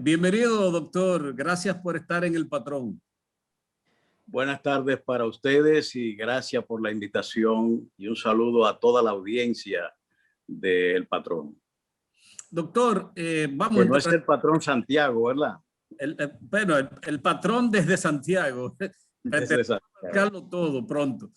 Bienvenido, doctor. Gracias por estar en El Patrón. Buenas tardes para ustedes y gracias por la invitación y un saludo a toda la audiencia del Patrón. Doctor, vamos que no es el Patrón Santiago, ¿verdad? Bueno, el Patrón desde Santiago. Desde Santiago. Todo pronto.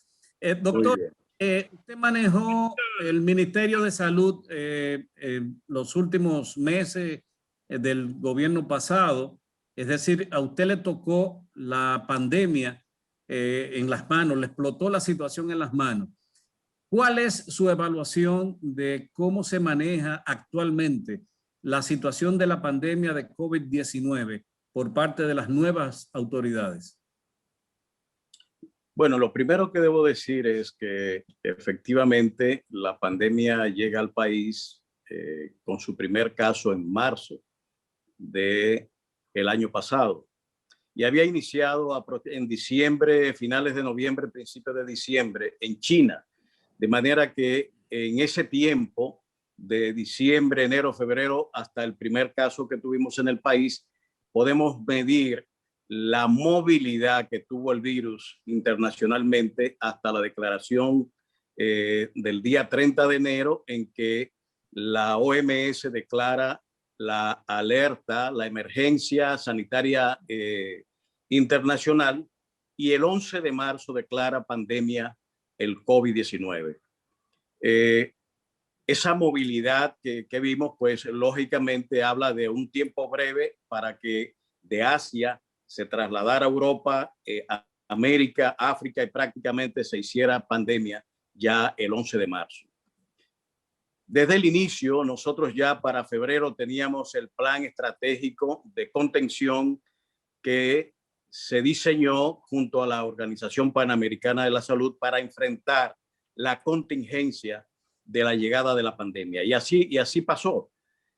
Doctor, usted manejó el Ministerio de Salud en los últimos meses del gobierno pasado. Es decir, a usted le tocó la pandemia en las manos, le explotó la situación en las manos. ¿Cuál es su evaluación de cómo se maneja actualmente la situación de la pandemia de COVID-19 por parte de las nuevas autoridades? Bueno, lo primero que debo decir es que efectivamente la pandemia llega al país con su primer caso en marzo del año pasado. Y había iniciado en diciembre, finales de noviembre, principios de diciembre, en China. De manera que en ese tiempo, de diciembre, enero, febrero, hasta el primer caso que tuvimos en el país, podemos medir la movilidad que tuvo el virus internacionalmente hasta la declaración del día 30 de enero, en que la OMS declara la alerta, la emergencia sanitaria internacional, y el 11 de marzo declara pandemia el COVID-19. Esa movilidad que vimos, pues lógicamente habla de un tiempo breve para que de Asia se trasladara a Europa, a América, África, y prácticamente se hiciera pandemia ya el 11 de marzo. Desde el inicio, nosotros ya para febrero teníamos el plan estratégico de contención que se diseñó junto a la Organización Panamericana de la Salud para enfrentar la contingencia de la llegada de la pandemia. Y así pasó.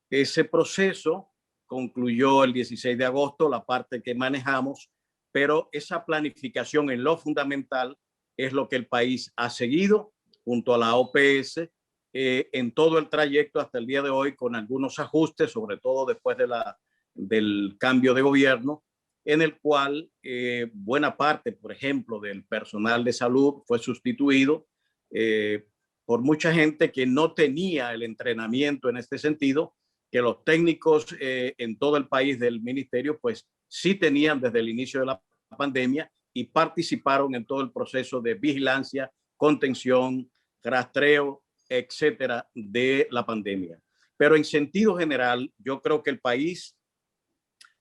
Ese proceso concluyó el 16 de agosto, la parte que manejamos, pero esa planificación en lo fundamental es lo que el país ha seguido junto a la OPS en todo el trayecto hasta el día de hoy, con algunos ajustes, sobre todo después del cambio de gobierno, en el cual buena parte, por ejemplo, del personal de salud fue sustituido por mucha gente que no tenía el entrenamiento en este sentido, que los técnicos en todo el país del ministerio pues sí tenían desde el inicio de la pandemia y participaron en todo el proceso de vigilancia, contención, rastreo, etcétera, de la pandemia. Pero en sentido general, yo creo que el país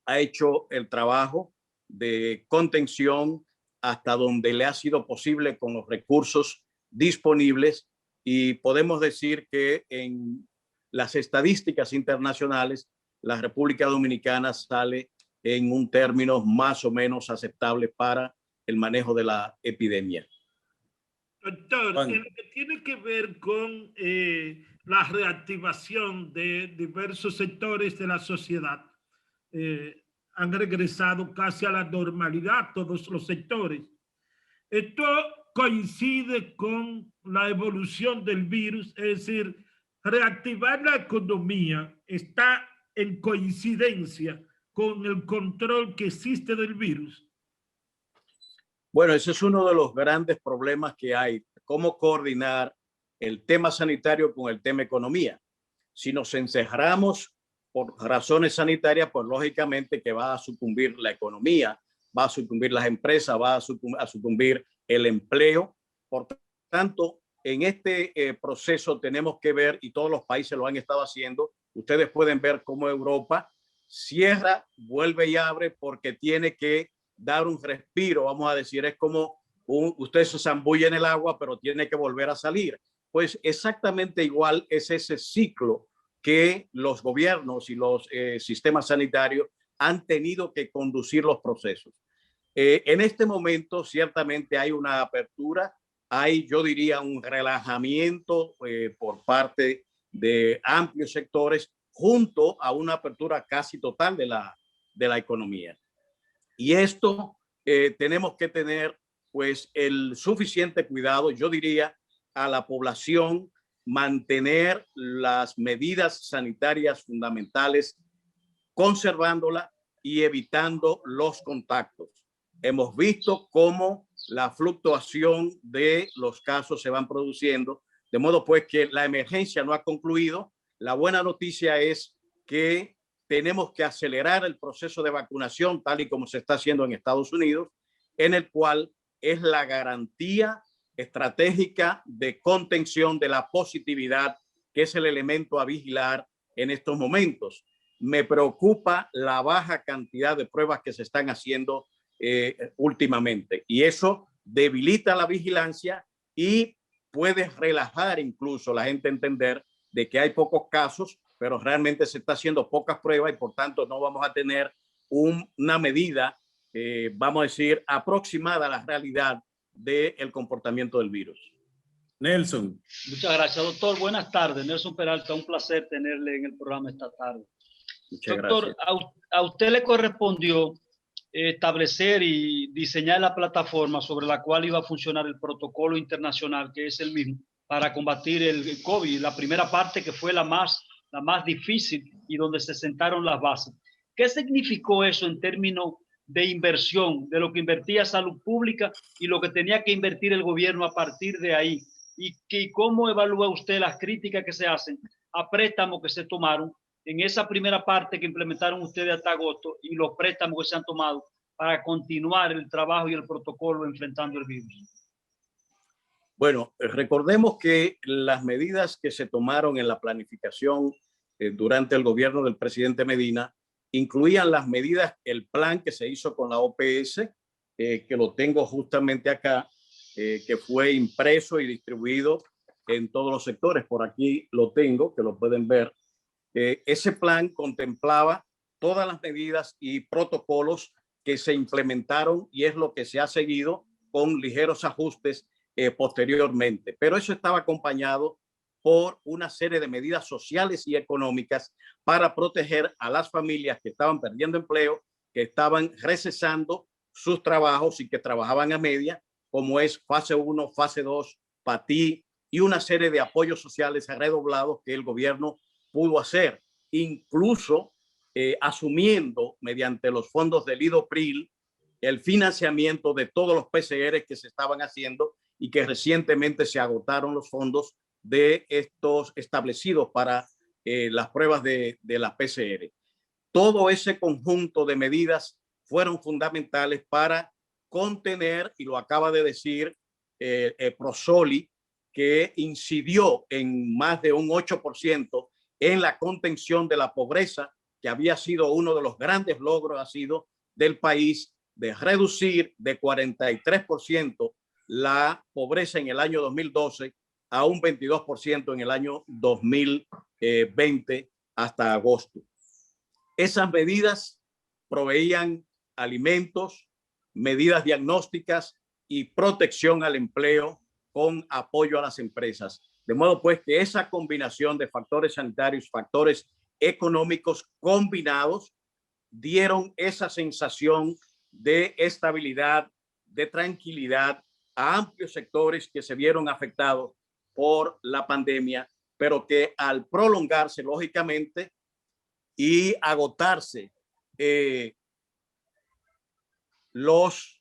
ha hecho el trabajo de contención hasta donde le ha sido posible con los recursos disponibles, y podemos decir que en las estadísticas internacionales la República Dominicana sale en un término más o menos aceptable para el manejo de la epidemia. Doctor, en lo que tiene que ver con la reactivación de diversos sectores de la sociedad, han regresado casi a la normalidad todos los sectores. Esto coincide con la evolución del virus, es decir, reactivar la economía está en coincidencia con el control que existe del virus. Bueno, ese es uno de los grandes problemas que hay, cómo coordinar el tema sanitario con el tema economía. Si nos encerramos por razones sanitarias, pues lógicamente que va a sucumbir la economía, va a sucumbir las empresas, va a sucumbir el empleo. Por tanto, en este proceso tenemos que ver, y todos los países lo han estado haciendo, ustedes pueden ver cómo Europa cierra, vuelve y abre porque tiene que dar un respiro, vamos a decir, es como usted se zambulle en el agua, pero tiene que volver a salir. Pues exactamente igual es ese ciclo que los gobiernos y los sistemas sanitarios han tenido que conducir los procesos. En este momento ciertamente hay una apertura, hay, yo diría, un relajamiento por parte de amplios sectores junto a una apertura casi total de la economía. Y esto tenemos que tener pues el suficiente cuidado, yo diría, a la población, mantener las medidas sanitarias fundamentales conservándola y evitando los contactos. Hemos visto cómo la fluctuación de los casos se van produciendo, de modo pues que la emergencia no ha concluido. La buena noticia es que tenemos que acelerar el proceso de vacunación, tal y como se está haciendo en Estados Unidos, en el cual es la garantía estratégica de contención de la positividad, que es el elemento a vigilar en estos momentos. Me preocupa la baja cantidad de pruebas que se están haciendo últimamente, y eso debilita la vigilancia y puede relajar incluso la gente, entender de que hay pocos casos, pero realmente se está haciendo pocas pruebas y por tanto no vamos a tener una medida, vamos a decir, aproximada a la realidad del comportamiento del virus. Nelson. Muchas gracias, doctor. Buenas tardes. Nelson Peralta, un placer tenerle en el programa esta tarde. Muchas doctor, gracias. A usted le correspondió establecer y diseñar la plataforma sobre la cual iba a funcionar el protocolo internacional, que es el mismo, para combatir el COVID, la primera parte que fue la más difícil y donde se sentaron las bases. ¿Qué significó eso en términos de inversión, de lo que invertía salud pública y lo que tenía que invertir el gobierno a partir de ahí? ¿Y cómo evalúa usted las críticas que se hacen a préstamos que se tomaron en esa primera parte que implementaron ustedes hasta agosto y los préstamos que se han tomado para continuar el trabajo y el protocolo enfrentando el virus? Bueno, recordemos que las medidas que se tomaron en la planificación durante el gobierno del presidente Medina incluían las medidas, el plan que se hizo con la OPS, que lo tengo justamente acá, que fue impreso y distribuido en todos los sectores. Por aquí lo tengo, que lo pueden ver. Ese plan contemplaba todas las medidas y protocolos que se implementaron y es lo que se ha seguido con ligeros ajustes posteriormente. Pero eso estaba acompañado por una serie de medidas sociales y económicas para proteger a las familias que estaban perdiendo empleo, que estaban recesando sus trabajos y que trabajaban a media, como es fase 1, fase 2, PATI y una serie de apoyos sociales redoblados que el gobierno pudo hacer, incluso asumiendo mediante los fondos del IDOPRIL el financiamiento de todos los PCR que se estaban haciendo y que recientemente se agotaron los fondos de estos establecidos para las pruebas de la PCR. Todo ese conjunto de medidas fueron fundamentales para contener, y lo acaba de decir Prosoli, que incidió en más de un 8% en la contención de la pobreza, que había sido uno de los grandes logros ha sido del país, de reducir de 43% la pobreza en el año 2012 a un 22% en el año 2020 hasta agosto. Esas medidas proveían alimentos, medidas diagnósticas y protección al empleo con apoyo a las empresas. De modo pues que esa combinación de factores sanitarios, factores económicos combinados, dieron esa sensación de estabilidad, de tranquilidad a amplios sectores que se vieron afectados por la pandemia, pero que al prolongarse, lógicamente, y agotarse los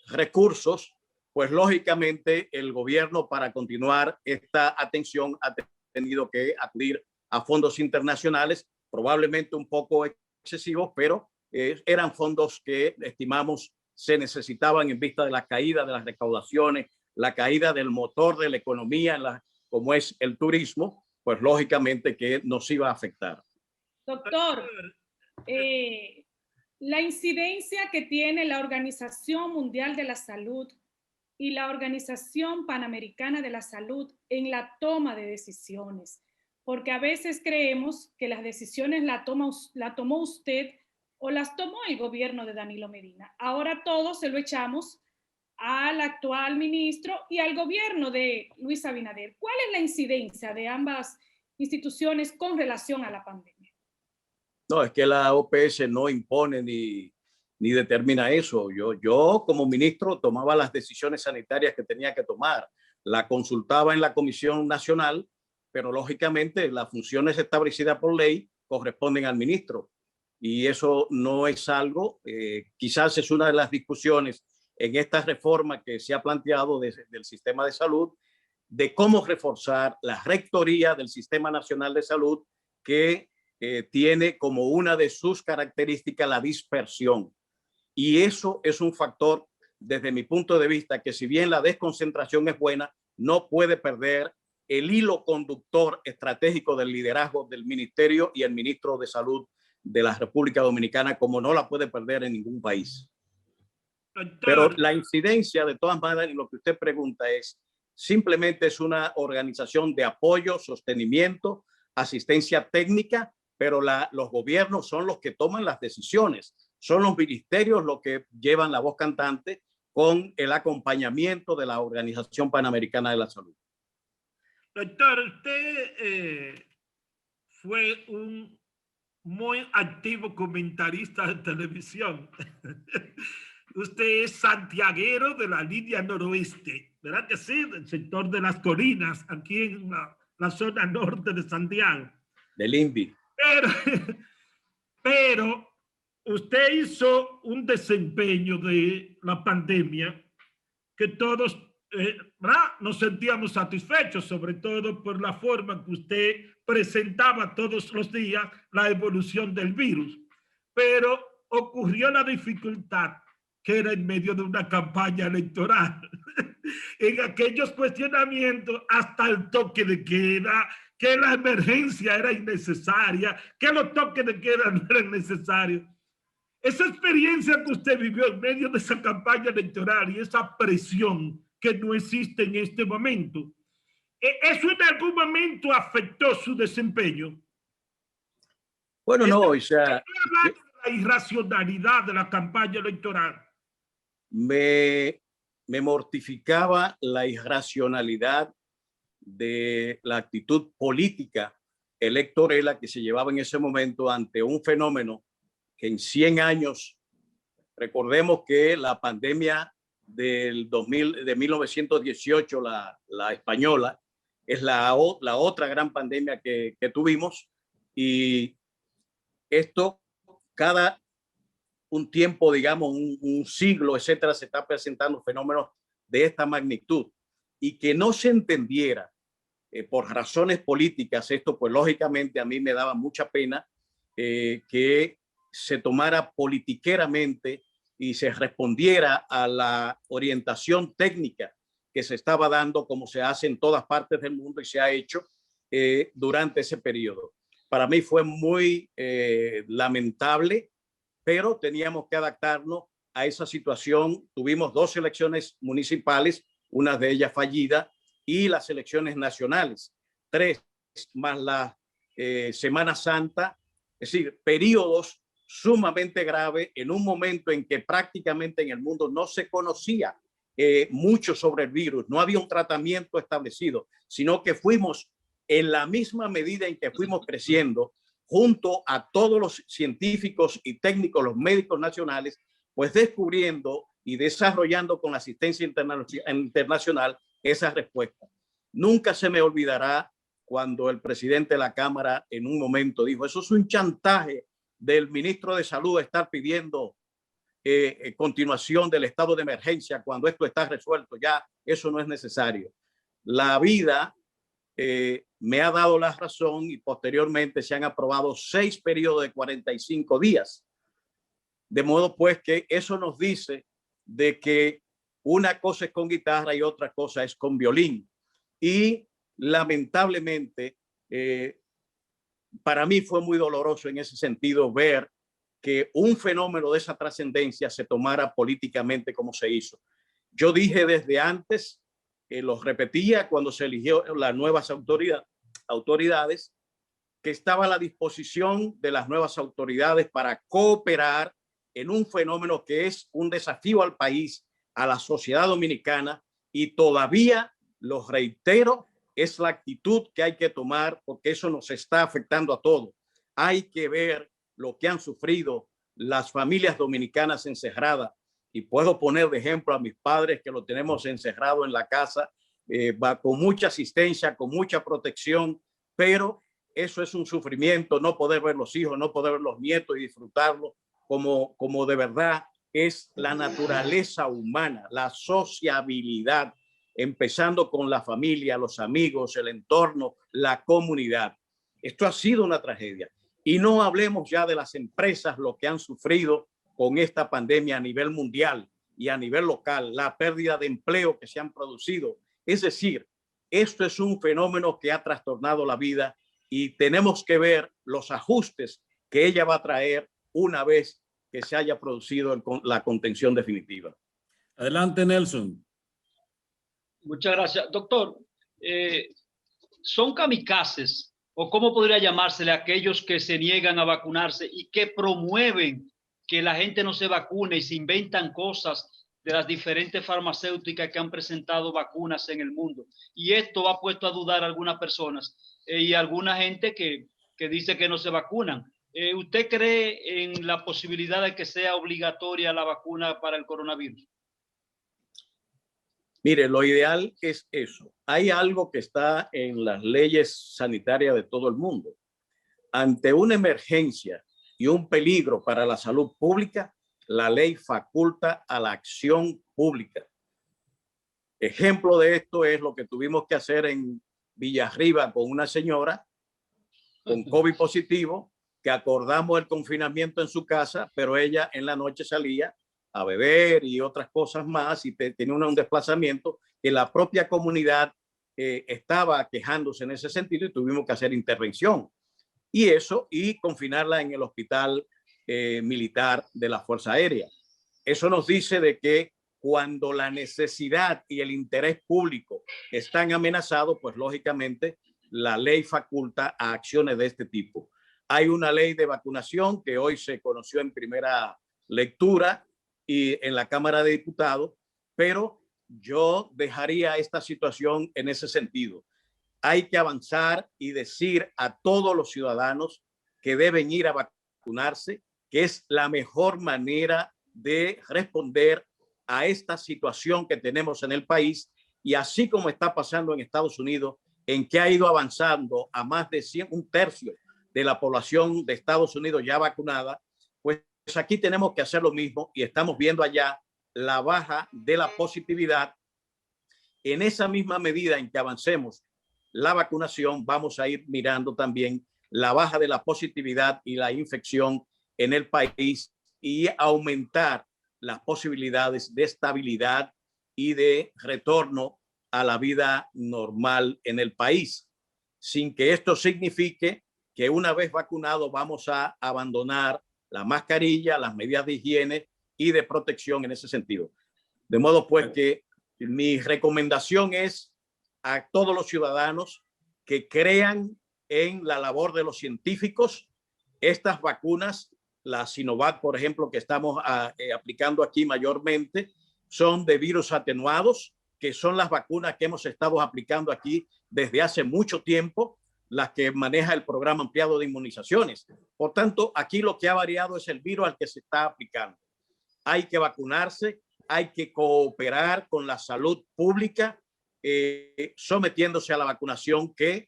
recursos, pues lógicamente el gobierno, para continuar esta atención, ha tenido que acudir a fondos internacionales, probablemente un poco excesivos, pero eran fondos que estimamos se necesitaban en vista de la caída de las recaudaciones, la caída del motor de la economía, como es el turismo, pues lógicamente que nos iba a afectar. Doctor, la incidencia que tiene la Organización Mundial de la Salud y la Organización Panamericana de la Salud en la toma de decisiones, porque a veces creemos que las decisiones la tomó usted o las tomó el gobierno de Danilo Medina. Ahora todo se lo echamos al actual ministro y al gobierno de Luis Abinader. ¿Cuál es la incidencia de ambas instituciones con relación a la pandemia? No, es que la OPS no impone ni determina eso. Yo como ministro tomaba las decisiones sanitarias que tenía que tomar, la consultaba en la Comisión Nacional, pero lógicamente las funciones establecidas por ley corresponden al ministro. y eso no es algo, quizás es una de las discusiones en esta reforma que se ha planteado del sistema de salud, de cómo reforzar la rectoría del Sistema Nacional de Salud, que tiene como una de sus características la dispersión. Y eso es un factor, desde mi punto de vista, que si bien la desconcentración es buena, no puede perder el hilo conductor estratégico del liderazgo del ministerio y el ministro de Salud de la República Dominicana, como no la puede perder en ningún país. Pero la incidencia, de todas maneras, en lo que usted pregunta simplemente es una organización de apoyo, sostenimiento, asistencia técnica, pero los gobiernos son los que toman las decisiones, son los ministerios los que llevan la voz cantante con el acompañamiento de la Organización Panamericana de la Salud. Doctor, usted fue un muy activo comentarista de televisión. Usted es santiaguero de la línea noroeste, ¿verdad que sí? Del sector de las colinas, aquí en la zona norte de Santiago. Del INVI. Pero usted hizo un desempeño de la pandemia que todos nos sentíamos satisfechos, sobre todo por la forma que usted presentaba todos los días la evolución del virus. Pero ocurrió la dificultad, que era en medio de una campaña electoral. En aquellos cuestionamientos, hasta el toque de queda, que la emergencia era innecesaria, que los toques de queda no eran necesarios. Esa experiencia que usted vivió en medio de esa campaña electoral y esa presión que no existe en este momento, ¿eso en algún momento afectó su desempeño? Bueno, no, o sea... La irracionalidad de la campaña electoral. Me mortificaba la irracionalidad de la actitud política electoral que se llevaba en ese momento ante un fenómeno que en 100 años, recordemos que la pandemia de 1918, la española, es la otra gran pandemia que tuvimos, y esto cada un tiempo, digamos, un siglo, etcétera, se está presentando fenómenos de esta magnitud, y que no se entendiera por razones políticas esto, pues lógicamente a mí me daba mucha pena que se tomara politiqueramente y se respondiera a la orientación técnica que se estaba dando, como se hace en todas partes del mundo y se ha hecho durante ese periodo. Para mí fue muy lamentable, pero teníamos que adaptarnos a esa situación. Tuvimos 2 elecciones municipales, una de ellas fallida, y las elecciones nacionales, 3 más la Semana Santa, es decir, periodos sumamente graves en un momento en que prácticamente en el mundo no se conocía mucho sobre el virus, no había un tratamiento establecido, sino que fuimos en la misma medida en que fuimos creciendo, junto a todos los científicos y técnicos, los médicos nacionales, pues descubriendo y desarrollando con la asistencia internacional esa respuesta. Nunca se me olvidará cuando el presidente de la Cámara en un momento dijo: eso es un chantaje del ministro de Salud estar pidiendo continuación del estado de emergencia cuando esto está resuelto, ya eso no es necesario. La vida me ha dado la razón, y posteriormente se han aprobado 6 periodos de 45 días. De modo pues que eso nos dice de que una cosa es con guitarra y otra cosa es con violín. Y lamentablemente para mí fue muy doloroso en ese sentido ver que un fenómeno de esa trascendencia se tomara políticamente como se hizo. Yo dije desde antes, lo repetía cuando se eligió las nuevas autoridades, que estaba a la disposición de las nuevas autoridades para cooperar en un fenómeno que es un desafío al país, a la sociedad dominicana, y todavía, lo reitero, es la actitud que hay que tomar, porque eso nos está afectando a todos. Hay que ver lo que han sufrido las familias dominicanas encerradas, y puedo poner de ejemplo a mis padres, que lo tenemos encerrado en la casa, con mucha asistencia, con mucha protección, pero eso es un sufrimiento, no poder ver los hijos, no poder ver los nietos y disfrutarlo como de verdad es la naturaleza humana, la sociabilidad, empezando con la familia, los amigos, el entorno, la comunidad. Esto ha sido una tragedia. Y no hablemos ya de las empresas, lo que han sufrido con esta pandemia a nivel mundial y a nivel local, la pérdida de empleo que se han producido. Es decir, esto es un fenómeno que ha trastornado la vida y tenemos que ver los ajustes que ella va a traer una vez que se haya producido la contención definitiva. Adelante, Nelson. Muchas gracias. Doctor, ¿son kamikazes o cómo podría llamársele a aquellos que se niegan a vacunarse y que promueven que la gente no se vacune y se inventan cosas de las diferentes farmacéuticas que han presentado vacunas en el mundo? Y esto ha puesto a dudar a algunas personas y a alguna gente que dice que no se vacunan. ¿Usted cree en la posibilidad de que sea obligatoria la vacuna para el coronavirus? Mire, lo ideal es eso. Hay algo que está en las leyes sanitarias de todo el mundo. Ante una emergencia y un peligro para la salud pública, la ley faculta a la acción pública. Ejemplo de esto es lo que tuvimos que hacer en Villarriba con una señora con COVID positivo, que acordamos el confinamiento en su casa, pero ella en la noche salía a beber y otras cosas más y tenía un desplazamiento que la propia comunidad estaba quejándose en ese sentido y tuvimos que hacer intervención. Y confinarla en el hospital militar de la Fuerza Aérea. Eso nos dice de que cuando la necesidad y el interés público están amenazados, pues lógicamente la ley faculta a acciones de este tipo. Hay una ley de vacunación que hoy se conoció en primera lectura y en la Cámara de Diputados, pero yo dejaría esta situación en ese sentido. Hay que avanzar y decir a todos los ciudadanos que deben ir a vacunarse, que es la mejor manera de responder a esta situación que tenemos en el país y así como está pasando en Estados Unidos, en que ha ido avanzando a más de 100, un tercio de la población de Estados Unidos ya vacunada, pues aquí tenemos que hacer lo mismo y estamos viendo allá la baja de la positividad. En esa misma medida en que avancemos la vacunación, vamos a ir mirando también la baja de la positividad y la infección en el país y aumentar las posibilidades de estabilidad y de retorno a la vida normal en el país, sin que esto signifique que una vez vacunado vamos a abandonar la mascarilla, las medidas de higiene y de protección en ese sentido. De modo pues que mi recomendación es a todos los ciudadanos que crean en la labor de los científicos. Estas vacunas, la Sinovac, por ejemplo, que estamos aplicando aquí mayormente, son de virus atenuados, que son las vacunas que hemos estado aplicando aquí desde hace mucho tiempo, las que maneja el programa ampliado de inmunizaciones. Por tanto, aquí lo que ha variado es el virus al que se está aplicando. Hay que vacunarse, hay que cooperar con la salud pública, sometiéndose a la vacunación que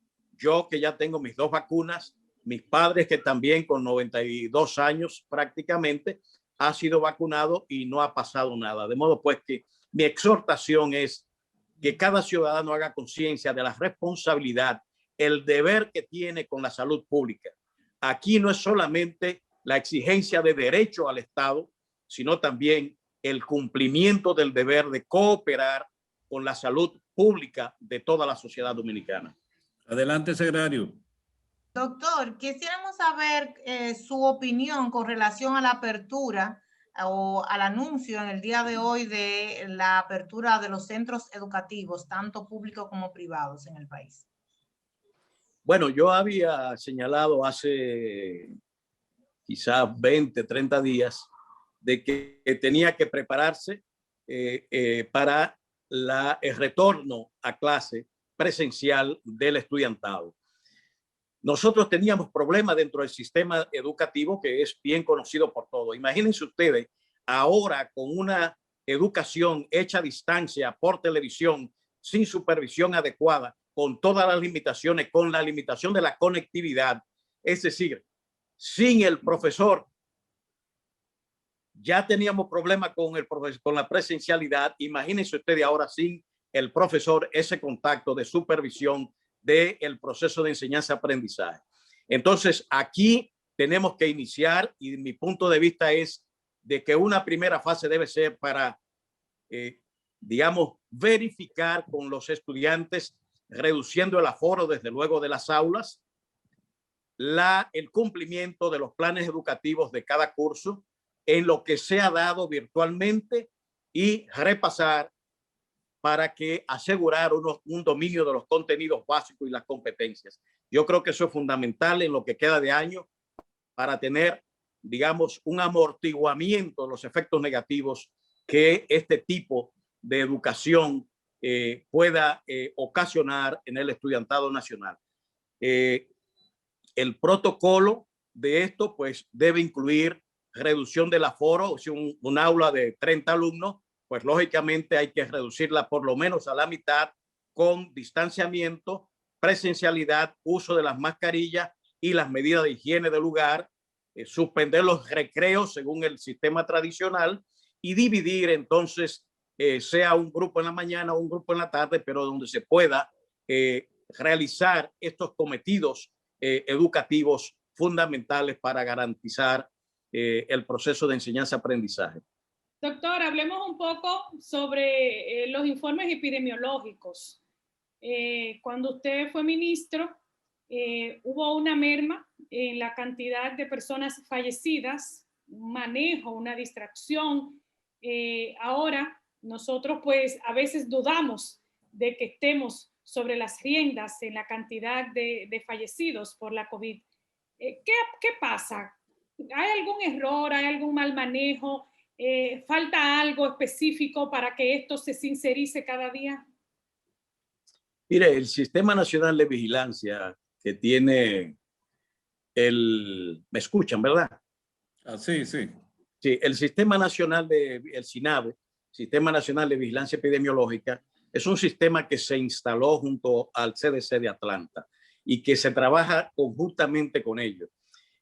ya tengo mis 2 vacunas, mis padres que también con 92 años prácticamente ha sido vacunado y no ha pasado nada. De modo pues que mi exhortación es que cada ciudadano haga conciencia de la responsabilidad, el deber que tiene con la salud pública. Aquí no es solamente la exigencia de derecho al Estado, sino también el cumplimiento del deber de cooperar con la salud pública de toda la sociedad dominicana. Adelante, secretario. Doctor, quisiéramos saber su opinión con relación a la apertura o al anuncio en el día de hoy de la apertura de los centros educativos, tanto públicos como privados en el país. Bueno, yo había señalado hace quizás 20, 30 días de que tenía que prepararse para el retorno a clase presencial del estudiantado. Nosotros teníamos problemas dentro del sistema educativo que es bien conocido por todos. Imagínense ustedes, ahora con una educación hecha a distancia por televisión, sin supervisión adecuada, con todas las limitaciones, con la limitación de la conectividad. Es decir, sin el profesor, ya teníamos problemas con la presencialidad. Imagínense ustedes ahora sin el profesor, ese contacto de supervisión del proceso de enseñanza-aprendizaje. Entonces, aquí tenemos que iniciar, y mi punto de vista es de que una primera fase debe ser para, digamos, verificar con los estudiantes, reduciendo el aforo, desde luego, de las aulas, el cumplimiento de los planes educativos de cada curso en lo que se ha dado virtualmente y repasar para que asegurar un dominio de los contenidos básicos y las competencias. Yo creo que eso es fundamental en lo que queda de año para tener, digamos, un amortiguamiento de los efectos negativos que este tipo de educación pueda ocasionar en el estudiantado nacional. El protocolo de esto pues debe incluir reducción del aforo. Si un aula de 30 alumnos, pues lógicamente hay que reducirla por lo menos a la mitad, con distanciamiento, presencialidad, uso de las mascarillas y las medidas de higiene del lugar, suspender los recreos según el sistema tradicional y dividir entonces, sea un grupo en la mañana o un grupo en la tarde, pero donde se pueda realizar estos cometidos educativos fundamentales para garantizar el proceso de enseñanza-aprendizaje. Doctor, hablemos un poco sobre los informes epidemiológicos. Cuando usted fue ministro, hubo una merma en la cantidad de personas fallecidas, un manejo, una distracción. Ahora nosotros pues a veces dudamos de que estemos sobre las riendas en la cantidad de fallecidos por la COVID. ¿Qué pasa? ¿Hay algún error? ¿Hay algún mal manejo? ¿Falta algo específico para que esto se sincerice cada día? Mire, el Sistema Nacional de Vigilancia que tiene ¿me escuchan, verdad? Sí, sí. Sí, el Sistema Nacional el SINAVE, Sistema Nacional de Vigilancia Epidemiológica, es un sistema que se instaló junto al CDC de Atlanta y que se trabaja conjuntamente con ellos.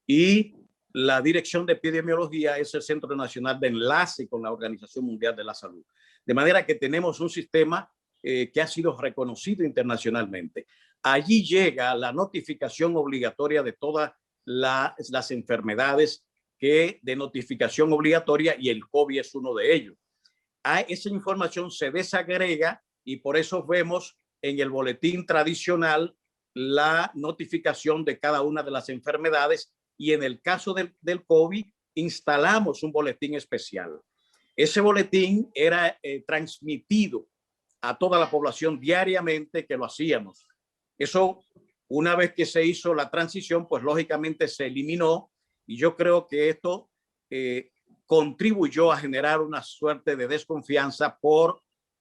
Y la Dirección de Epidemiología es el Centro Nacional de Enlace con la Organización Mundial de la Salud. De manera que tenemos un sistema que ha sido reconocido internacionalmente. Allí llega la notificación obligatoria de todas las enfermedades de notificación obligatoria, y el COVID es uno de ellos. Esa información se desagrega y por eso vemos en el boletín tradicional la notificación de cada una de las enfermedades, y en el caso del COVID instalamos un boletín especial. Ese boletín era transmitido a toda la población diariamente, que lo hacíamos. Eso, una vez que se hizo la transición, pues lógicamente se eliminó, y yo creo que esto contribuyó a generar una suerte de desconfianza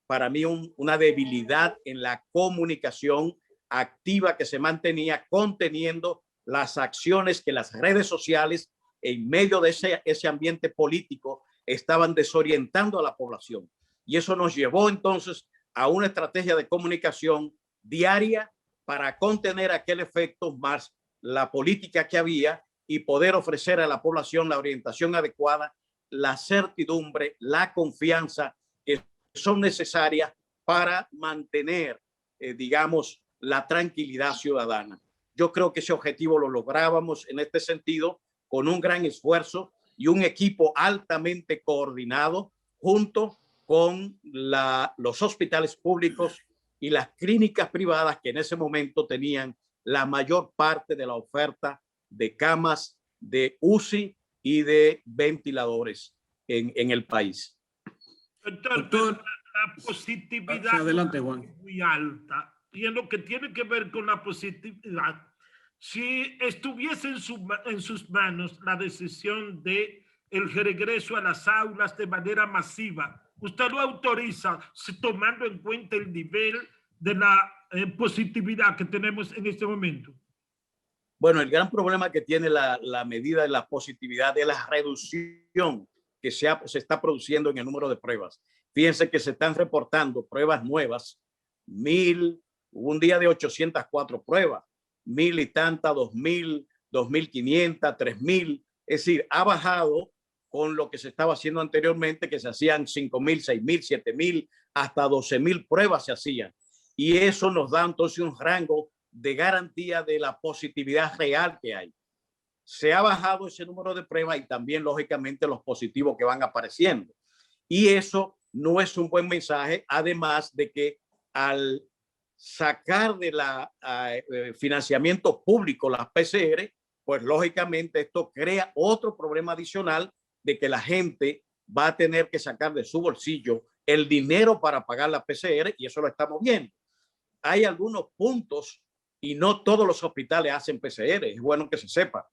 para mí, una debilidad en la comunicación activa que se mantenía, conteniendo las acciones que las redes sociales, en medio de ese ambiente político, estaban desorientando a la población. Y eso nos llevó entonces a una estrategia de comunicación diaria para contener aquel efecto más la política que había, y poder ofrecer a la población la orientación adecuada, la certidumbre, la confianza que son necesarias para mantener, digamos, la tranquilidad ciudadana. Yo creo que ese objetivo lo lográbamos en este sentido con un gran esfuerzo y un equipo altamente coordinado, junto con los hospitales públicos y las clínicas privadas, que en ese momento tenían la mayor parte de la oferta de camas de UCI y de ventiladores en el país. Doctor, la positividad adelante, Juan, es muy alta, y en lo que tiene que ver con la positividad, si estuviese en sus manos la decisión de el regreso a las aulas de manera masiva, ¿usted lo autoriza tomando en cuenta el nivel de la positividad que tenemos en este momento? Bueno, el gran problema que tiene la medida de la positividad es la reducción que se está produciendo en el número de pruebas. Fíjense que se están reportando pruebas nuevas, 1,000, Hubo un día de 804 pruebas, 1000 y tantas, 2000, 2500, 3000. Es decir, ha bajado con lo que se estaba haciendo anteriormente, que se hacían 5000, 6000, 7000, hasta 12000 pruebas se hacían. Y eso nos da entonces un rango de garantía de la positividad real que hay. Se ha bajado ese número de pruebas y también, lógicamente, los positivos que van apareciendo. Y eso no es un buen mensaje, además de que al sacar de la financiamiento público las PCR, pues lógicamente esto crea otro problema adicional de que la gente va a tener que sacar de su bolsillo el dinero para pagar la PCR, y eso lo estamos viendo. Hay algunos puntos y no todos los hospitales hacen PCR, es bueno que se sepa.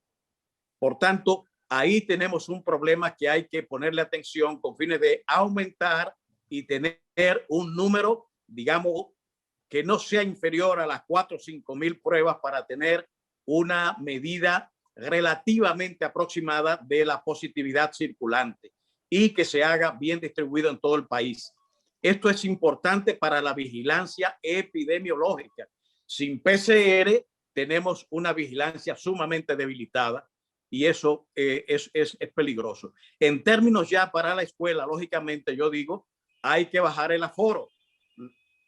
Por tanto, ahí tenemos un problema que hay que ponerle atención con fines de aumentar y tener un número, digamos, que no sea inferior a las 4 o 5 mil pruebas para tener una medida relativamente aproximada de la positividad circulante y que se haga bien distribuido en todo el país. Esto es importante para la vigilancia epidemiológica. Sin PCR tenemos una vigilancia sumamente debilitada y eso es peligroso. En términos ya para la escuela, lógicamente yo digo, hay que bajar el aforo,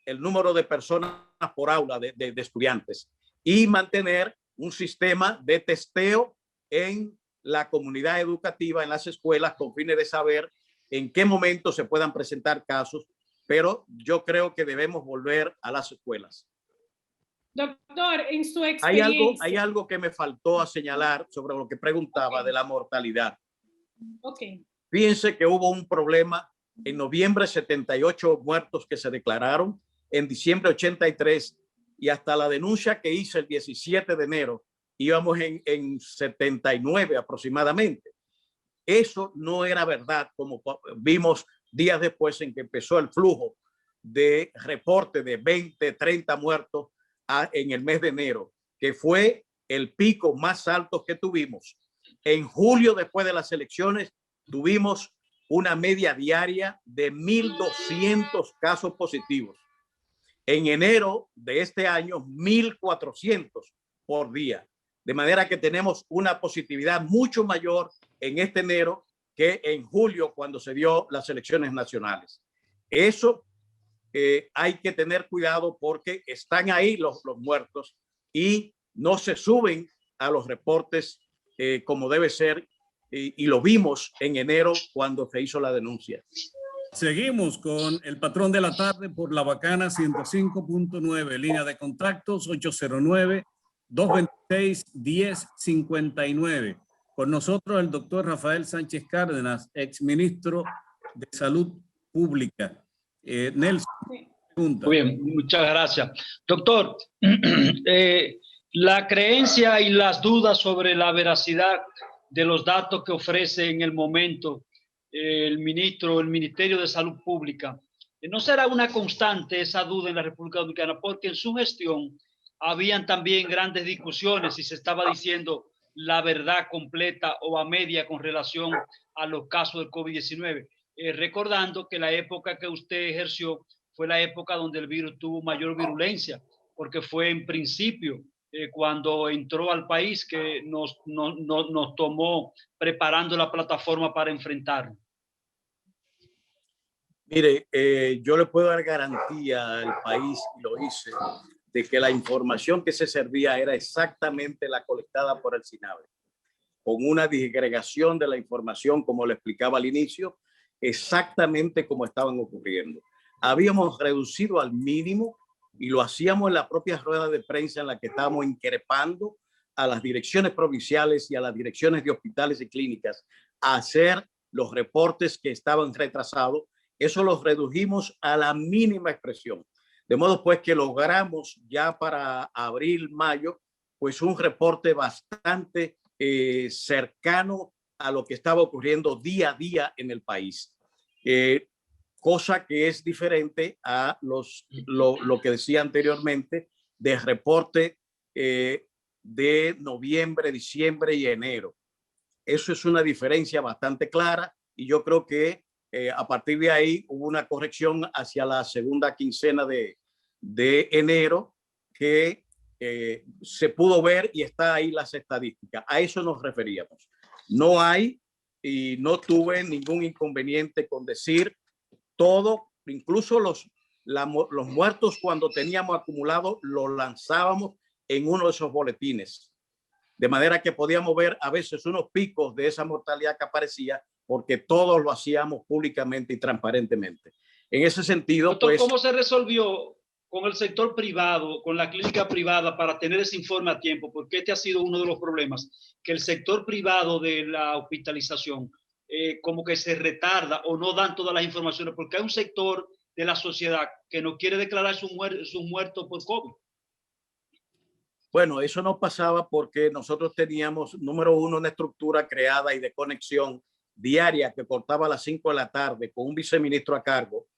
el número de personas por aula de estudiantes, y mantener un sistema de testeo en la comunidad educativa, en las escuelas, con fines de saber en qué momento se puedan presentar casos, pero yo creo que debemos volver a las escuelas. Doctor, en su experiencia. Hay algo que me faltó a señalar sobre lo que preguntaba de la mortalidad. Fíjense que hubo un problema en noviembre, 78 muertos que se declararon, en diciembre 83, y hasta la denuncia que hice el 17 de enero íbamos en 79 aproximadamente. Eso no era verdad, como vimos días después en que empezó el flujo de reporte de 20, 30 muertos en el mes de enero, que fue el pico más alto que tuvimos. En julio, después de las elecciones, tuvimos una media diaria de 1,200 casos positivos. En enero de este año, 1,400 por día. De manera que tenemos una positividad mucho mayor en este enero que en julio, cuando se dio las elecciones nacionales. Eso hay que tener cuidado porque están ahí los muertos y no se suben a los reportes como debe ser, y lo vimos en enero cuando se hizo la denuncia. Seguimos con el patrón de la tarde por la Bacana 105.9, línea de contactos 809-226-1059. Con nosotros el doctor Rafael Sánchez Cárdenas, exministro de Salud Pública. Nelson, pregunta. Muy bien, muchas gracias. Doctor, la creencia y las dudas sobre la veracidad de los datos que ofrece en el momento el Ministerio de Salud Pública, ¿no será una constante esa duda en la República Dominicana? Porque en su gestión habían también grandes discusiones y se estaba diciendo la verdad completa o a media con relación a los casos del COVID-19. Recordando que la época que usted ejerció fue la época donde el virus tuvo mayor virulencia, porque fue en principio cuando entró al país que nos tomó preparando la plataforma para enfrentarlo. Mire, yo le puedo dar garantía al país, y lo hice, de que la información que se servía era exactamente la colectada por el SINAVE, con una disgregación de la información, como le explicaba al inicio, exactamente como estaban ocurriendo. Habíamos reducido al mínimo, y lo hacíamos en la propia rueda de prensa en la que estábamos increpando a las direcciones provinciales y a las direcciones de hospitales y clínicas a hacer los reportes que estaban retrasados. Eso los redujimos a la mínima expresión. De modo pues que logramos ya para abril, mayo, pues un reporte bastante cercano a lo que estaba ocurriendo día a día en el país. Cosa que es diferente a lo que decía anteriormente de reporte de noviembre, diciembre y enero. Eso es una diferencia bastante clara y yo creo que a partir de ahí hubo una corrección hacia la segunda quincena de enero que se pudo ver y está ahí las estadísticas. A eso nos referíamos. No hay y no tuve ningún inconveniente con decir todo, incluso los muertos cuando teníamos acumulado los lanzábamos en uno de esos boletines. De manera que podíamos ver a veces unos picos de esa mortalidad que aparecía porque todos lo hacíamos públicamente y transparentemente. En ese sentido, doctor, pues... ¿cómo se resolvió con el sector privado, con la clínica privada para tener ese informe a tiempo? Porque este ha sido uno de los problemas, que el sector privado de la hospitalización como que se retarda o no dan todas las informaciones porque hay un sector de la sociedad que no quiere declarar sus muertos por COVID. Bueno, eso no pasaba porque nosotros teníamos, número uno, una estructura creada y de conexión diaria que cortaba a las 5 de la tarde con un viceministro a cargo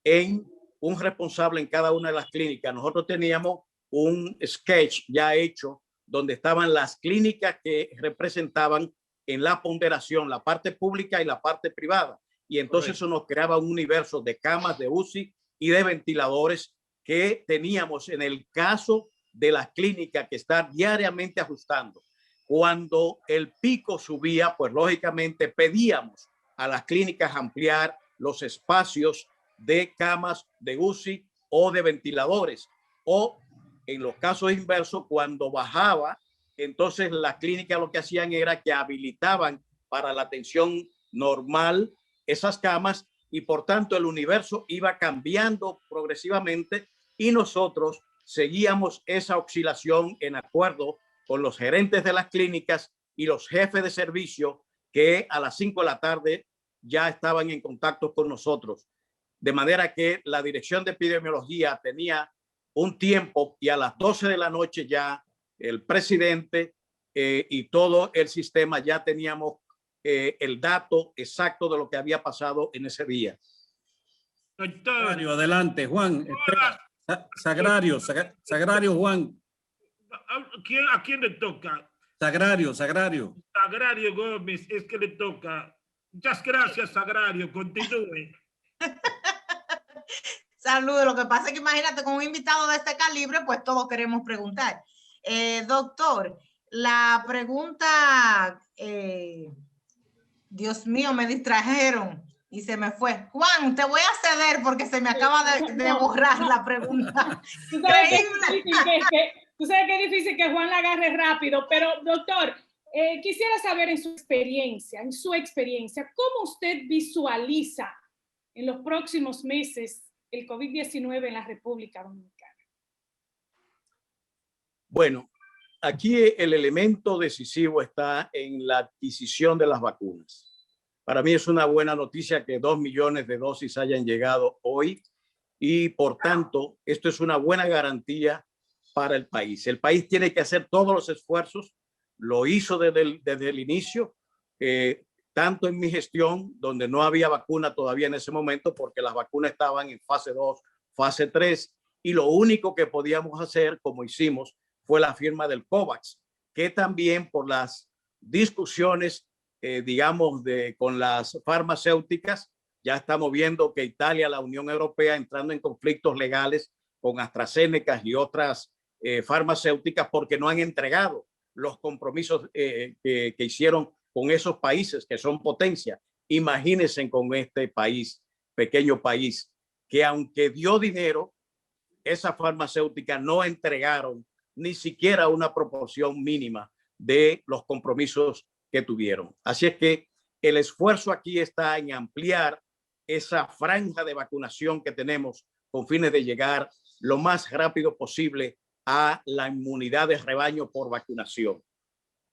en un responsable en cada una de las clínicas. Nosotros teníamos un sketch ya hecho donde estaban las clínicas que representaban en la ponderación la parte pública y la parte privada. Y entonces eso nos creaba un universo de camas de UCI y de ventiladores que teníamos en el caso de la clínica que está diariamente ajustando. Cuando el pico subía, pues lógicamente pedíamos a las clínicas ampliar los espacios de camas de UCI o de ventiladores. O en los casos inversos, cuando bajaba, entonces las clínicas lo que hacían era que habilitaban para la atención normal esas camas y por tanto el universo iba cambiando progresivamente y nosotros seguíamos esa oscilación en acuerdo con los gerentes de las clínicas y los jefes de servicio que a las 5 de la tarde ya estaban en contacto con nosotros. De manera que la dirección de epidemiología tenía un tiempo y a las 12 de la noche ya el presidente y todo el sistema ya teníamos el dato exacto de lo que había pasado en ese día. Sagrario, adelante, Juan. Espera. Sagrario, Juan. ¿A quién le toca? Sagrario. Sagrario Gómez, es que le toca. Muchas gracias, Sagrario. Continúe. Saludos. Lo que pasa es que imagínate, con un invitado de este calibre, pues todos queremos preguntar. Doctor, la pregunta, Dios mío, me distrajeron y se me fue. Juan, te voy a ceder porque se me acaba de borrar la pregunta. Tú sabes que es difícil que Juan la agarre rápido, pero doctor, quisiera saber en su experiencia, ¿cómo usted visualiza en los próximos meses el COVID-19 en la República Dominicana? Bueno, aquí el elemento decisivo está en la adquisición de las vacunas. Para mí es una buena noticia que 2 millones de dosis hayan llegado hoy y por tanto esto es una buena garantía para el país. El país tiene que hacer todos los esfuerzos, lo hizo desde el inicio, tanto en mi gestión, donde no había vacuna todavía en ese momento porque las vacunas estaban en fase 2, fase 3 y lo único que podíamos hacer, como hicimos, fue la firma del COVAX, que también por las discusiones, digamos, con las farmacéuticas, ya estamos viendo que Italia, la Unión Europea, entrando en conflictos legales con AstraZeneca y otras farmacéuticas porque no han entregado los compromisos que hicieron con esos países que son potencia. Imagínense con este país, pequeño país, que aunque dio dinero, esas farmacéuticas no entregaron ni siquiera una proporción mínima de los compromisos que tuvieron. Así es que el esfuerzo aquí está en ampliar esa franja de vacunación que tenemos con fines de llegar lo más rápido posible a la inmunidad de rebaño por vacunación.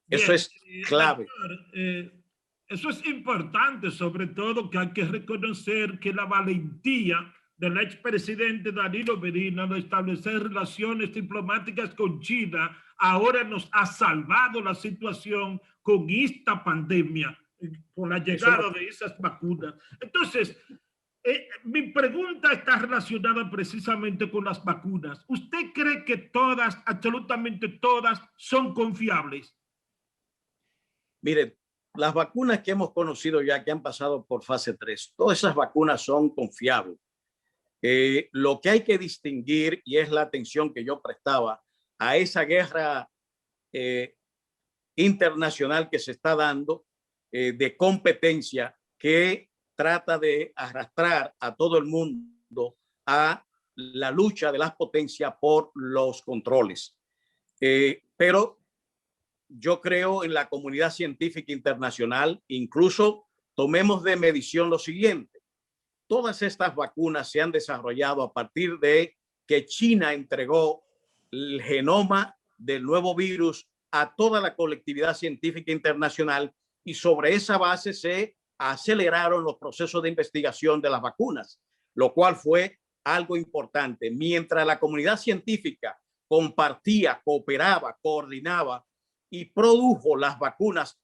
Bien, eso es clave. Doctor, eso es importante, sobre todo que hay que reconocer que la valentía del expresidente Danilo Medina de establecer relaciones diplomáticas con China ahora nos ha salvado la situación con esta pandemia, con la llegada de esas vacunas. Entonces, mi pregunta está relacionada precisamente con las vacunas. ¿Usted cree que todas, absolutamente todas, son confiables? Miren, las vacunas que hemos conocido ya que han pasado por fase 3, todas esas vacunas son confiables. Lo que hay que distinguir, y es la atención que yo prestaba a esa guerra internacional que se está dando de competencia que trata de arrastrar a todo el mundo a la lucha de las potencias por los controles. Pero yo creo en la comunidad científica internacional, incluso tomemos de medición lo siguiente. Todas estas vacunas se han desarrollado a partir de que China entregó el genoma del nuevo virus a toda la colectividad científica internacional y sobre esa base se aceleraron los procesos de investigación de las vacunas, lo cual fue algo importante. Mientras la comunidad científica compartía, cooperaba, coordinaba y produjo las vacunas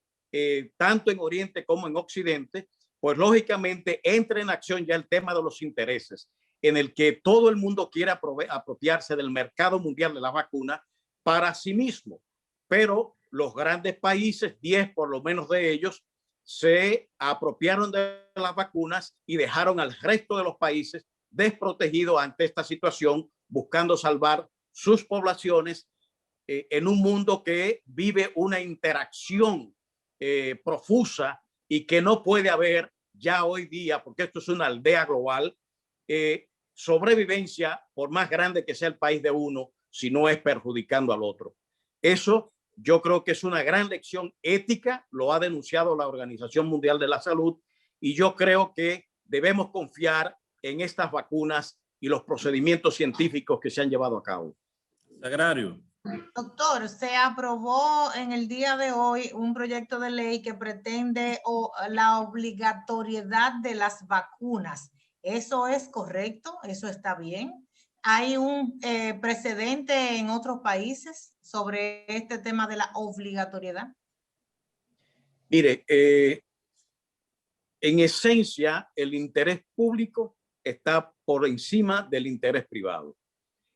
tanto en Oriente como en Occidente, pues lógicamente entra en acción ya el tema de los intereses, en el que todo el mundo quiere apropiarse del mercado mundial de las vacunas para sí mismo. Pero los grandes países, 10 por lo menos de ellos, se apropiaron de las vacunas y dejaron al resto de los países desprotegidos ante esta situación, buscando salvar sus poblaciones en un mundo que vive una interacción profusa y que no puede haber ya hoy día, porque esto es una aldea global, sobrevivencia, por más grande que sea el país de uno, si no es perjudicando al otro. Eso yo creo que es una gran lección ética, lo ha denunciado la Organización Mundial de la Salud, y yo creo que debemos confiar en estas vacunas y los procedimientos científicos que se han llevado a cabo. Sagrario. Doctor, se aprobó en el día de hoy un proyecto de ley que pretende la obligatoriedad de las vacunas. ¿Eso es correcto? ¿Eso está bien? ¿Hay un precedente en otros países sobre este tema de la obligatoriedad? Mire, en esencia, el interés público está por encima del interés privado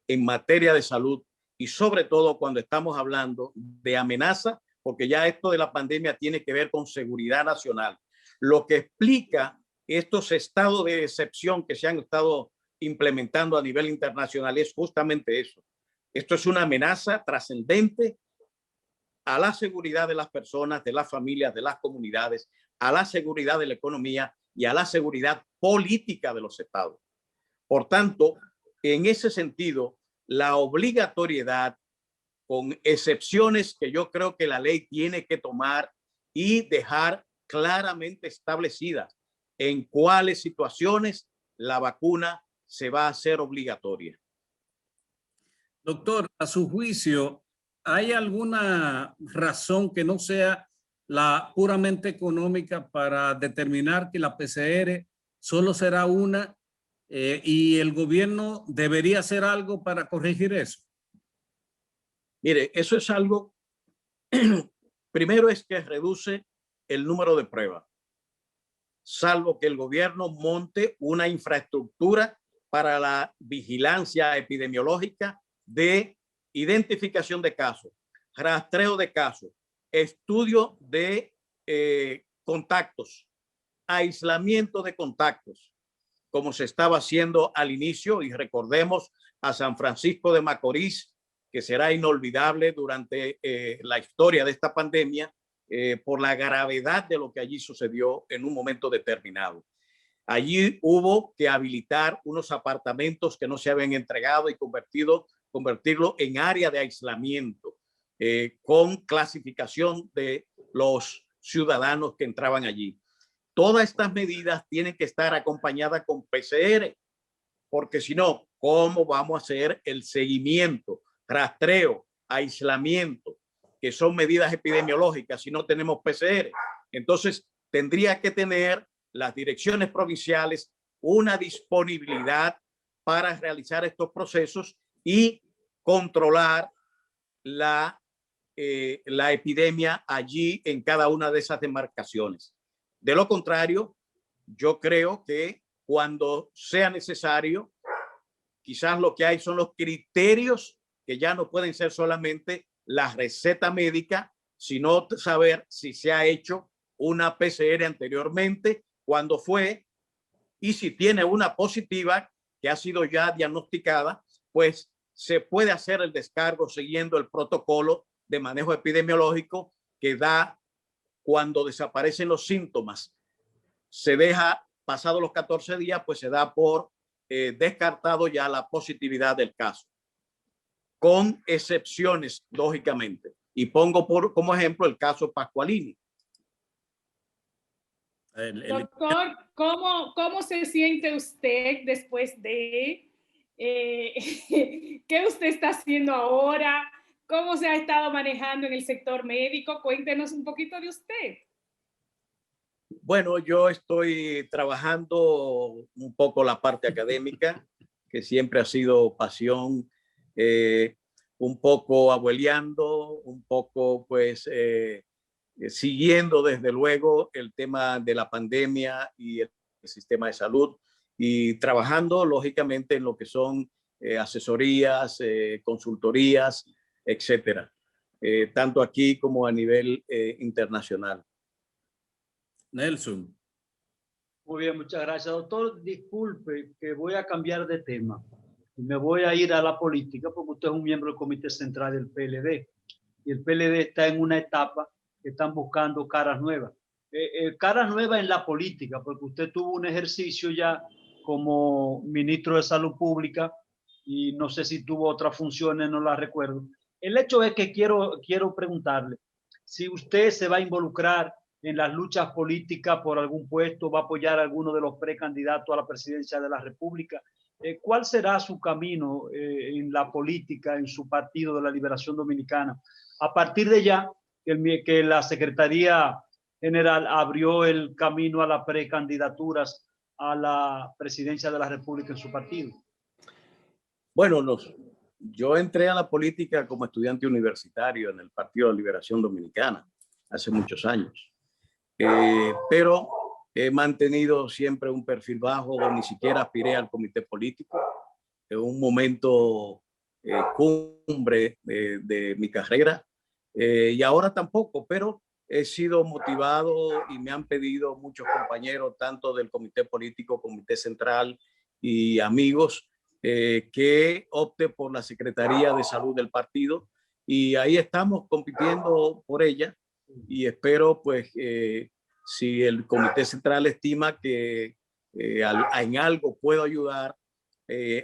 en materia de salud y sobre todo cuando estamos hablando de amenaza, porque ya esto de la pandemia tiene que ver con seguridad nacional. Lo que explica estos estados de excepción que se han estado implementando a nivel internacional es justamente eso. Esto es una amenaza trascendente a la seguridad de las personas, de las familias, de las comunidades, a la seguridad de la economía y a la seguridad política de los estados. Por tanto, en ese sentido, la obligatoriedad, con excepciones que yo creo que la ley tiene que tomar y dejar claramente establecidas en cuáles situaciones la vacuna se va a hacer obligatoria. Doctor, a su juicio, ¿hay alguna razón que no sea la puramente económica para determinar que la PCR solo será una y el gobierno debería hacer algo para corregir eso? Mire, eso es algo, primero es que reduce el número de pruebas, salvo que el gobierno monte una infraestructura para la vigilancia epidemiológica de identificación de casos, rastreo de casos, estudio de contactos, aislamiento de contactos, como se estaba haciendo al inicio, y recordemos a San Francisco de Macorís, que será inolvidable durante la historia de esta pandemia por la gravedad de lo que allí sucedió en un momento determinado. Allí hubo que habilitar unos apartamentos que no se habían entregado y convertirlo en área de aislamiento con clasificación de los ciudadanos que entraban allí. Todas estas medidas tienen que estar acompañadas con PCR, porque si no, ¿cómo vamos a hacer el seguimiento, rastreo, aislamiento, que son medidas epidemiológicas si no tenemos PCR? Entonces, tendría que tener las direcciones provinciales una disponibilidad para realizar estos procesos y controlar la epidemia allí en cada una de esas demarcaciones. De lo contrario, yo creo que cuando sea necesario, quizás lo que hay son los criterios que ya no pueden ser solamente la receta médica, sino saber si se ha hecho una PCR anteriormente, cuándo fue, y si tiene una positiva, que ha sido ya diagnosticada, pues se puede hacer el descargo siguiendo el protocolo de manejo epidemiológico que da cuando desaparecen los síntomas. Se deja, pasados los 14 días, pues se da por descartado ya la positividad del caso, con excepciones, lógicamente. Y pongo como ejemplo el caso Pascualini. Doctor, ¿cómo se siente usted después de qué usted está haciendo ahora? ¿Cómo se ha estado manejando en el sector médico? Cuéntenos un poquito de usted. Bueno, yo estoy trabajando un poco la parte académica, que siempre ha sido pasión, un poco abueleando, un poco pues siguiendo desde luego el tema de la pandemia y el sistema de salud y trabajando lógicamente en lo que son asesorías, consultorías, etcétera, tanto aquí como a nivel internacional. Nelson. Muy bien, muchas gracias, doctor. Disculpe que voy a cambiar de tema. Me voy a ir a la política porque usted es un miembro del Comité Central del PLD y el PLD está en una etapa que están buscando caras nuevas. Caras nuevas en la política, porque usted tuvo un ejercicio ya como ministro de Salud Pública y no sé si tuvo otras funciones, no las recuerdo. El hecho es que quiero preguntarle si usted se va a involucrar en las luchas políticas por algún puesto, va a apoyar a alguno de los precandidatos a la presidencia de la República. ¿Cuál será su camino en la política, en su Partido de la Liberación Dominicana? A partir de ya, que la Secretaría General abrió el camino a las precandidaturas a la presidencia de la República en su partido. Bueno, yo entré a la política como estudiante universitario en el Partido de la Liberación Dominicana hace muchos años. Pero he mantenido siempre un perfil bajo, ni siquiera aspiré al comité político. En un momento cumbre de mi carrera y ahora tampoco, pero he sido motivado y me han pedido muchos compañeros, tanto del comité político, comité central y amigos, que opte por la Secretaría de Salud del partido y ahí estamos compitiendo por ella. Y espero, pues, si el Comité Central estima que en algo puedo ayudar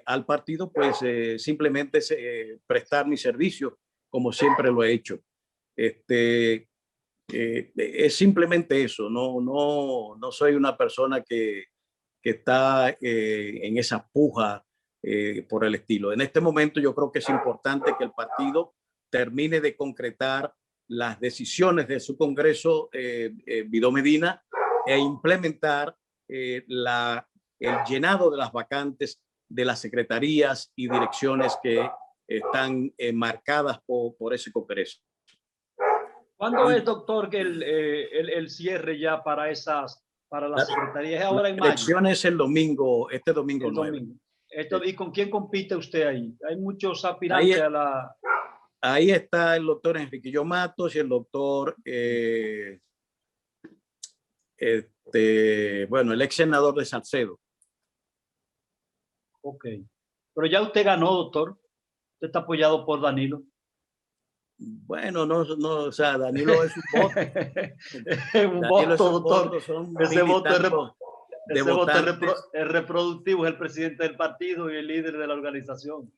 al partido, pues simplemente prestar mi servicio, como siempre lo he hecho. Es simplemente eso, no soy una persona que está en esa puja por el estilo. En este momento yo creo que es importante que el partido termine de concretar las decisiones de su Congreso, Vidó Medina, e implementar el llenado de las vacantes de las secretarías y direcciones que están marcadas por ese Congreso. ¿Cuándo es, doctor, que el cierre ya para las secretarías? ¿Es ahora en mayo? Elecciones el domingo, este domingo 9. ¿Y con quién compite usted ahí? Hay muchos aspirantes a la... Ahí está el doctor Enriquillo Matos y el doctor, bueno, el ex senador de Salcedo. Ok. Pero ya usted ganó, doctor. Usted está apoyado por Danilo. Bueno, o sea, Danilo es un voto. Un voto, doctor. Ese voto es reproductivo, es el presidente del partido y el líder de la organización.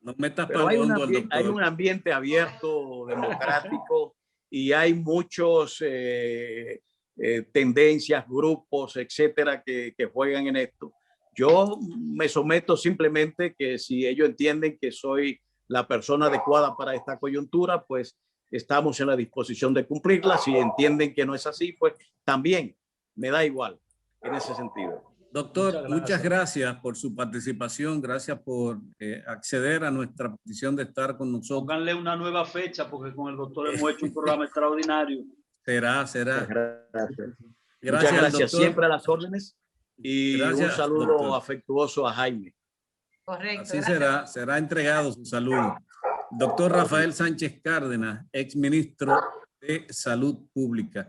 No metas Pero hay un ambiente abierto, democrático, y hay muchos tendencias, grupos, etcétera, que juegan en esto. Yo me someto simplemente que si ellos entienden que soy la persona adecuada para esta coyuntura, pues estamos en la disposición de cumplirla. Si entienden que no es así, pues también me da igual en ese sentido. Doctor, muchas gracias por su participación, gracias por acceder a nuestra petición de estar con nosotros. Pónganle una nueva fecha porque con el doctor hemos hecho un programa extraordinario. Será. Gracias. Muchas gracias, doctor. Siempre a las órdenes y gracias, un saludo, doctor, afectuoso a Jaime. Correcto. Así será entregado su saludo. Doctor Rafael Sánchez Cárdenas, exministro de Salud Pública.